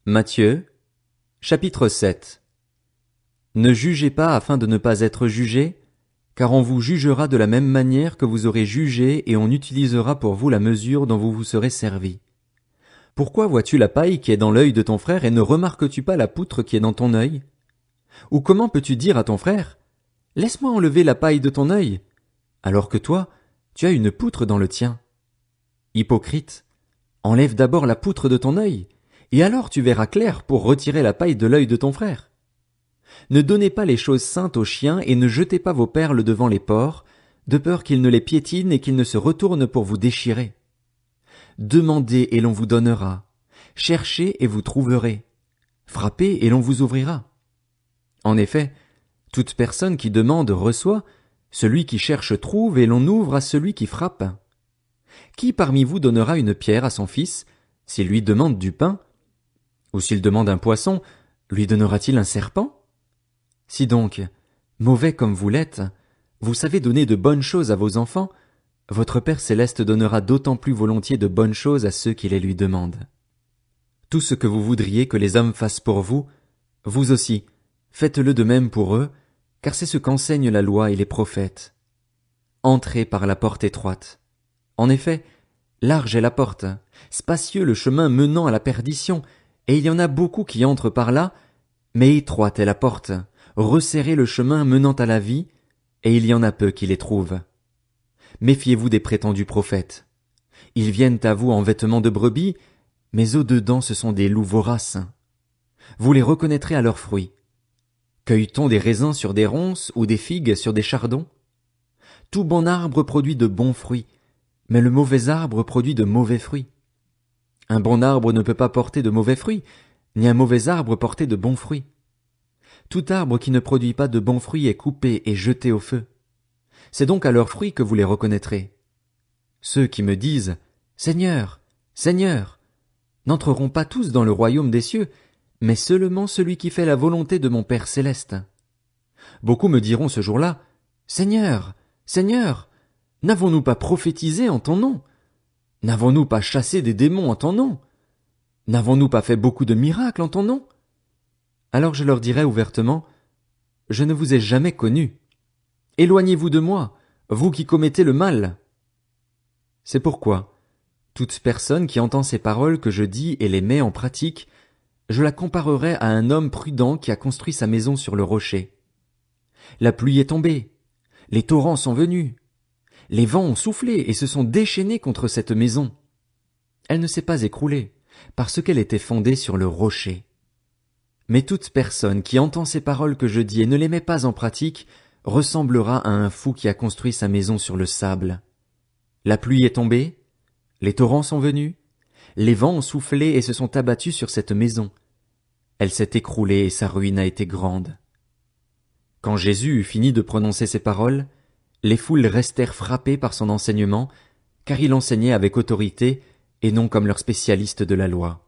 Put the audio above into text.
Matthieu, chapitre 7. Ne jugez pas afin de ne pas être jugés, car on vous jugera de la même manière que vous aurez jugé et on utilisera pour vous la mesure dont vous vous serez servi. Pourquoi vois-tu la paille qui est dans l'œil de ton frère et ne remarques-tu pas la poutre qui est dans ton œil? Ou comment peux-tu dire à ton frère, « Laisse-moi enlever la paille de ton œil » alors que toi, tu as une poutre dans le tien? Hypocrite, enlève d'abord la poutre de ton œil, et alors tu verras clair pour retirer la paille de l'œil de ton frère. Ne donnez pas les choses saintes aux chiens et ne jetez pas vos perles devant les porcs, de peur qu'ils ne les piétinent et qu'ils ne se retournent pour vous déchirer. Demandez et l'on vous donnera. Cherchez et vous trouverez. Frappez et l'on vous ouvrira. En effet, toute personne qui demande reçoit, celui qui cherche trouve et l'on ouvre à celui qui frappe. Qui parmi vous donnera une pierre à son fils, s'il lui demande du pain? Ou s'il demande un poisson, lui donnera-t-il un serpent? Si donc, mauvais comme vous l'êtes, vous savez donner de bonnes choses à vos enfants, votre Père céleste donnera d'autant plus volontiers de bonnes choses à ceux qui les lui demandent. Tout ce que vous voudriez que les hommes fassent pour vous, vous aussi, faites-le de même pour eux, car c'est ce qu'enseignent la loi et les prophètes. Entrez par la porte étroite. En effet, large est la porte, spacieux le chemin menant à la perdition, et il y en a beaucoup qui entrent par là, mais étroite est la porte, resserré le chemin menant à la vie, et il y en a peu qui les trouvent. Méfiez-vous des prétendus prophètes. Ils viennent à vous en vêtements de brebis, mais au-dedans ce sont des loups voraces. Vous les reconnaîtrez à leurs fruits. Cueille-t-on des raisins sur des ronces ou des figues sur des chardons? Tout bon arbre produit de bons fruits, mais le mauvais arbre produit de mauvais fruits. Un bon arbre ne peut pas porter de mauvais fruits, ni un mauvais arbre porter de bons fruits. Tout arbre qui ne produit pas de bons fruits est coupé et jeté au feu. C'est donc à leurs fruits que vous les reconnaîtrez. Ceux qui me disent « Seigneur, Seigneur » n'entreront pas tous dans le royaume des cieux, mais seulement celui qui fait la volonté de mon Père céleste. Beaucoup me diront ce jour-là « Seigneur, Seigneur, n'avons-nous pas prophétisé en ton nom? N'avons-nous pas chassé des démons en ton nom? N'avons-nous pas fait beaucoup de miracles en ton nom? » Alors je leur dirai ouvertement, « Je ne vous ai jamais connus. Éloignez-vous de moi, vous qui commettez le mal. » C'est pourquoi, toute personne qui entend ces paroles que je dis et les met en pratique, je la comparerai à un homme prudent qui a construit sa maison sur le rocher. La pluie est tombée, les torrents sont venus, les vents ont soufflé et se sont déchaînés contre cette maison. Elle ne s'est pas écroulée, parce qu'elle était fondée sur le rocher. Mais toute personne qui entend ces paroles que je dis et ne les met pas en pratique ressemblera à un fou qui a construit sa maison sur le sable. La pluie est tombée, les torrents sont venus, les vents ont soufflé et se sont abattus sur cette maison. Elle s'est écroulée et sa ruine a été grande. Quand Jésus eut fini de prononcer ces paroles, les foules restèrent frappées par son enseignement, car il enseignait avec autorité et non comme leurs spécialistes de la loi.